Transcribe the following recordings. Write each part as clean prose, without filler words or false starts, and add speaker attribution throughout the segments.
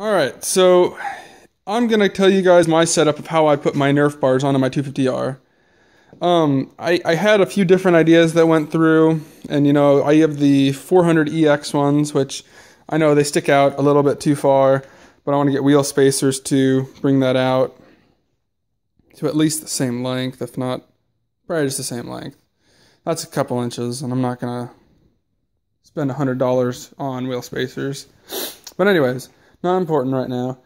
Speaker 1: Alright, so I'm going to tell you guys my setup of how I put my Nerf bars onto my 250R. I had a few different ideas that went through, and you know, I have the 400EX ones, which I know they stick out a little bit too far, but I want to get wheel spacers to bring that out to at least the same length, if not probably just the same length. That's a couple inches, and I'm not going to spend $100 on wheel spacers. But anyways, not important right now.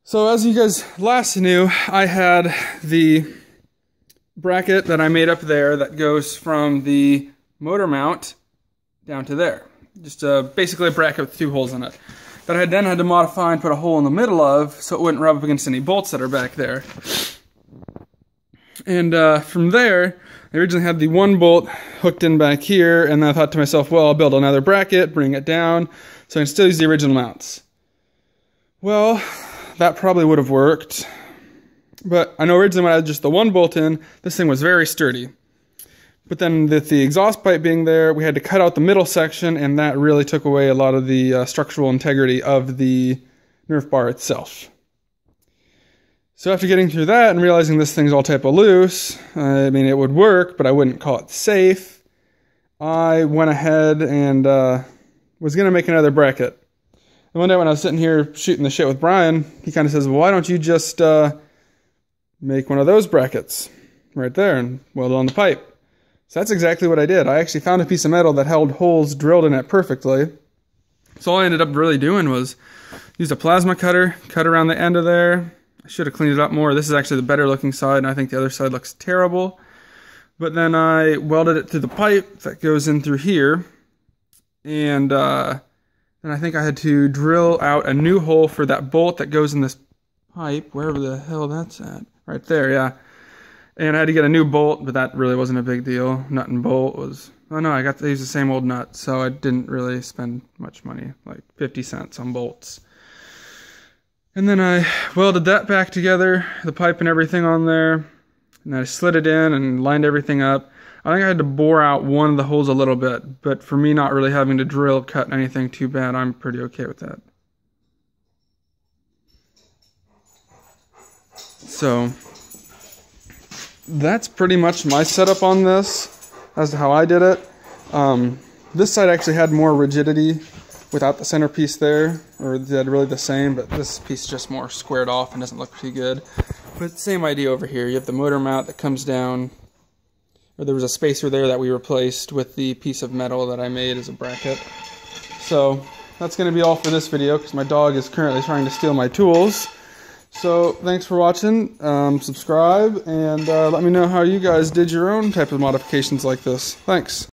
Speaker 1: So as you guys last knew, I had the bracket that I made up there that goes from the motor mount down to there. Just basically a bracket with two holes in it. That I then had to modify and put a hole in the middle of so it wouldn't rub up against any bolts that are back there. And from there, I originally had the one bolt hooked in back here, and then I thought to myself, well, I'll build another bracket, bring it down, so I can still use the original mounts. Well, that probably would have worked, but I know originally when I had just the one bolt in, this thing was very sturdy. But then with the exhaust pipe being there, we had to cut out the middle section, and that really took away a lot of the structural integrity of the Nerf bar itself. So after getting through that and realizing this thing's all type of loose, I mean, it would work, but I wouldn't call it safe, I went ahead and was going to make another bracket. And one day when I was sitting here shooting the shit with Brian, he kind of says, well, why don't you just make one of those brackets right there and weld it on the pipe? So that's exactly what I did. I actually found a piece of metal that held holes drilled in it perfectly. So all I ended up really doing was use a plasma cutter, cut around the end of there. I should have cleaned it up more. This is actually the better looking side, and I think the other side looks terrible. But then I welded it to the pipe that goes in through here. And then I think I had to drill out a new hole for that bolt that goes in this pipe, wherever the hell that's at. Right there, yeah. And I had to get a new bolt, but that really wasn't a big deal. Nut and bolt was... Oh no, I got to use the same old nut, so I didn't really spend much money, like 50 cents on bolts. And then I welded that back together, the pipe and everything on there. And I slid it in and lined everything up. I think I had to bore out one of the holes a little bit, but for me not really having to drill, cut anything too bad, I'm pretty okay with that. So that's pretty much my setup on this as to how I did it. This side actually had more rigidity without the centerpiece there, or they had really the same, but this piece is just more squared off and doesn't look too good. But same idea over here. You have the motor mount that comes down, or there was a spacer there that we replaced with the piece of metal that I made as a bracket. So that's going to be all for this video because my dog is currently trying to steal my tools. So thanks for watching, subscribe, and let me know how you guys did your own type of modifications like this. Thanks.